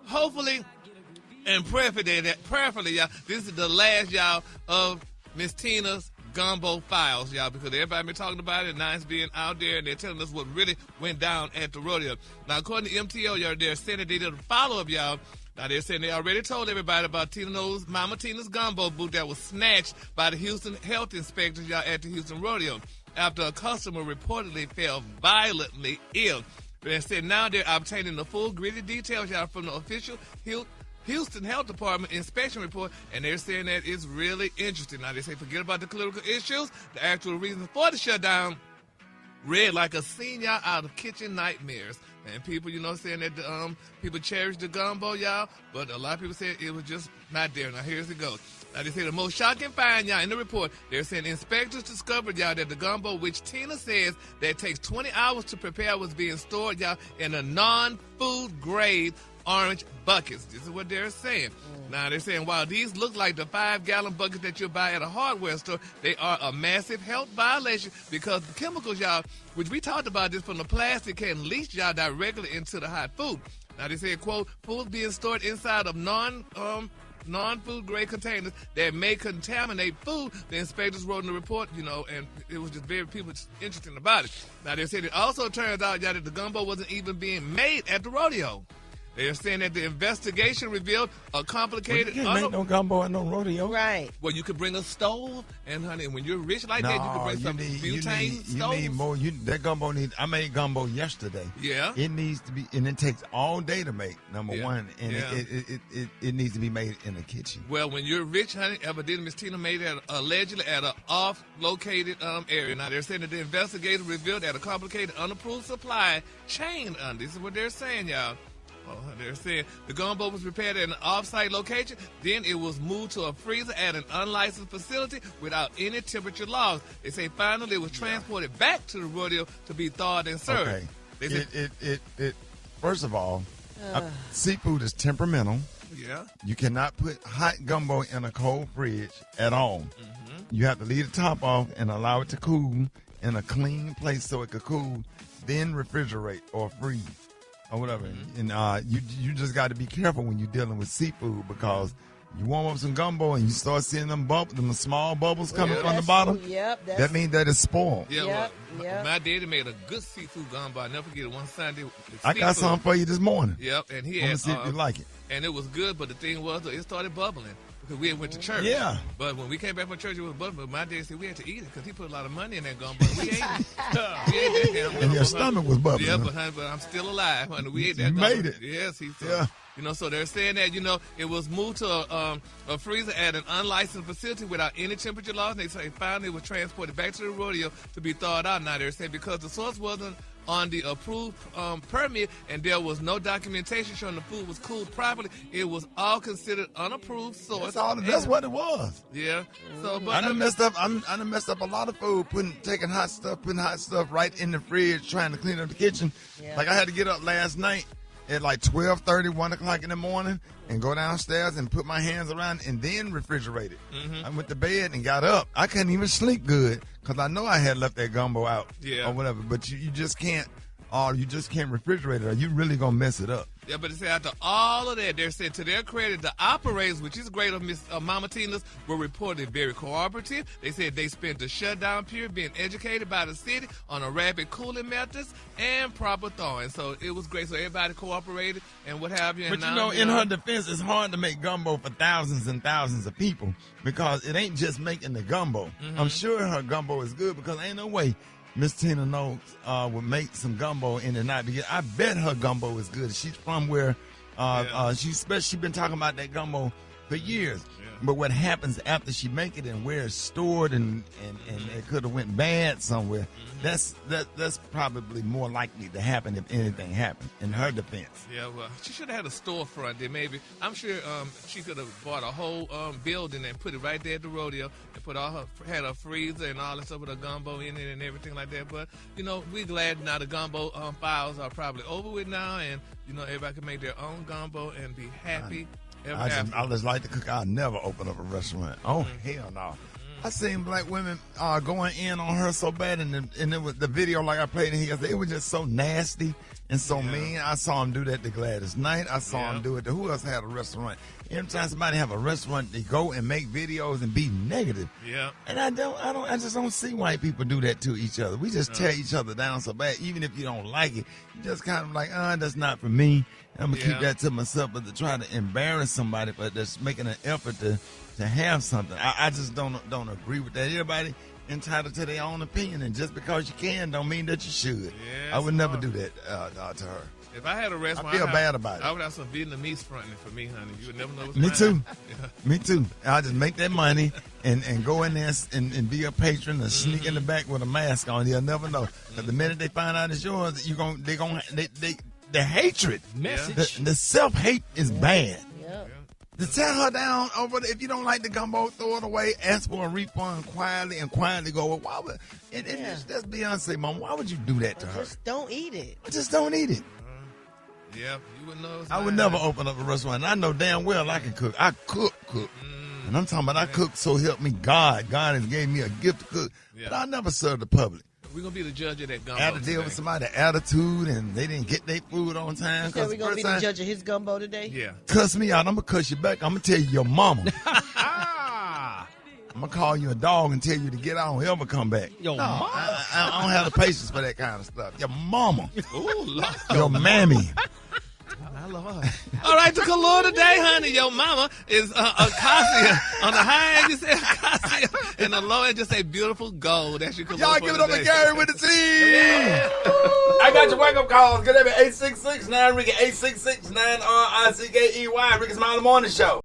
Hopefully and prayerfully, y'all, this is the last, y'all, of Miss Tina's Gumbo files, y'all, because everybody been talking about it, now it's being out there, and they're telling us what really went down at the rodeo. Now, according to MTO, y'all, they're saying that they did a follow-up, y'all. Now, they're saying they already told everybody about Mama Tina's Gumbo booth that was snatched by the Houston health inspectors, y'all, at the Houston rodeo after a customer reportedly fell violently ill. They said now they're obtaining the full gritty details, y'all, from the official Houston Health Department inspection report, and they're saying that it's really interesting. Now, they say forget about the political issues. The actual reason for the shutdown read like a scene, y'all, out of kitchen nightmares. And people, saying that people cherish the gumbo, y'all, but a lot of people said it was just not there. Now, here's it goes. Now, they say the most shocking find, y'all, in the report, they're saying inspectors discovered, y'all, that the gumbo, which Tina says that takes 20 hours to prepare, was being stored, y'all, in a non-food grade orange buckets. This is what they're saying. Now, they're saying while these look like the 5-gallon buckets that you buy at a hardware store, they are a massive health violation because the chemicals, y'all, which we talked about this from the plastic, can leach, y'all, directly into the hot food. Now, they say, quote, food being stored inside of non-food grade containers that may contaminate food. The inspectors wrote in the report, and it was just very people interesting about it. Now, they said it also turns out, y'all, that the gumbo wasn't even being made at the rodeo. They're saying that the investigation revealed a complicated... You can't make no gumbo at no rodeo. Right. Well, you could bring a stove, and honey, when you're rich like that, you could bring some butane stoves. You need more. That gumbo I made gumbo yesterday. Yeah. It needs to be, and it takes all day to make, number one, and it needs to be made in the kitchen. Well, when you're rich, honey, evidently Miss Tina made it allegedly at an off-located area. Now, they're saying that the investigator revealed that a complicated, unapproved supply chain, this is what they're saying, y'all. Oh, they're saying the gumbo was prepared at an off-site location. Then it was moved to a freezer at an unlicensed facility without any temperature logs. They say finally it was transported back to the rodeo to be thawed and served. Okay. They said, First of all, seafood is temperamental. Yeah. You cannot put hot gumbo in a cold fridge at all. Mm-hmm. You have to leave the top off and allow it to cool in a clean place so it could cool, then refrigerate or freeze. Or whatever, and you just got to be careful when you're dealing with seafood because you warm up some gumbo and you start seeing them small bubbles coming from the bottom. Yep, that means that it's spoiled. Yeah, my daddy made a good seafood gumbo. I never forget it. One Sunday, I got some for you this morning. Yep, and he had. Let see if you like it. And it was good, but the thing was, it started bubbling. Because we had went to church. Yeah. But when we came back from church, it was bubbling. But my dad said we had to eat it because he put a lot of money in that gumbo. We ate it. We ate that damn gumbo. And your stomach was bubbling. Yeah, but I'm still alive, honey. We ate that gumbo. You made it. Yes, he said. Yeah. So they're saying that, it was moved to a freezer at an unlicensed facility without any temperature loss. And they say finally it was transported back to the rodeo to be thawed out. Now they're saying because the source wasn't on the approved permit and there was no documentation showing the food was cooled properly, it was all considered unapproved source. That's what it was. Yeah. So, but I done messed up. I done messed up a lot of food, putting hot stuff right in the fridge, trying to clean up the kitchen. Yeah. Like I had to get up last night at like 12:30, 1 o'clock in the morning, and go downstairs and put my hands around and then refrigerate it. Mm-hmm. I went to bed and got up. I couldn't even sleep good because I know I had left that gumbo out or whatever. But you just can't. You just can't refrigerate it, or you really gonna mess it up. Yeah, but they say after all of that, they're saying to their credit, the operators, which is great of Miss Mama Tina's, were reported very cooperative. They said they spent the shutdown period being educated by the city on a rapid cooling methods and proper thawing. So it was great. So everybody cooperated and what have you. But in her defense, it's hard to make gumbo for thousands and thousands of people because it ain't just making the gumbo. Mm-hmm. I'm sure her gumbo is good because ain't no way Miss Tina Knowles would make some gumbo in the night. I bet her gumbo is good. She's from where she's been talking about that gumbo for years. Yeah. But what happens after she make it and where it's stored and it could have went bad somewhere, that's probably more likely to happen if anything happened in her defense. Yeah, well, she should have had a storefront there maybe. I'm sure she could have bought a whole building and put it right there at the rodeo and had her freezer and all that stuff with her gumbo in it and everything like that. But, we're glad now the gumbo files are probably over with now and, everybody can make their own gumbo and be happy. I just like to cook. I'll never open up a restaurant. Oh, hell no. I seen black women going in on her so bad, and it was the video like I played in here. It was just so nasty and so mean. I saw him do that to Gladys Knight. I saw him do it to who else had a restaurant. Every time somebody have a restaurant, they go and make videos and be negative. Yeah. And I just don't see white people do that to each other. We just tear each other down so bad. Even if you don't like it, you just kind of like, that's not for me. I'm gonna keep that to myself. But to try to embarrass somebody, but that's making an effort to have something, I just don't agree with that. Everybody entitled to their own opinion, and just because you can don't mean that you should. Yes, I would never do that to her. If I had a restaurant, I feel bad about it. I would have some Vietnamese fronting for me, honey. You would never know what's Me too. Yeah. Me too. I'll just make that money and go in there and be a patron and sneak in the back with a mask on. You'll never know. But the minute they find out it's yours, the hatred, message, the self-hate is bad. Yep. To tear her down over if you don't like the gumbo, throw it away, ask for a refund quietly go, well, why would that's Beyonce, Mom. Why would you do that to her? Just don't eat it. Just don't eat it. Yeah, you wouldn't know. I would never open up a restaurant. And I know damn well I can cook. I cook. And I'm talking about I cook so help me God. God has gave me a gift to cook. But I never serve the public. We're going to be the judge of that gumbo. I had to deal with somebody's attitude and they didn't get their food on time. So we're going to be the judge of his gumbo today? Yeah. Cuss me out. I'm going to cuss you back. I'm going to tell you your mama. I'm going to call you a dog and tell you to get out and ever come back. Your mama? I don't have the patience for that kind of stuff. Your mama. Ooh, Lord. Your mammy. My Lord. All right, the color today, honey. Your mama is acacia. On the high end, you say acacia. And the low end, just say beautiful gold. That's your color. Y'all give it up to Gary with the T. I got your wake up calls. Good evening, 866-9 Rickey, 866-9 RICKEY. Rickey Smiley Morning Show.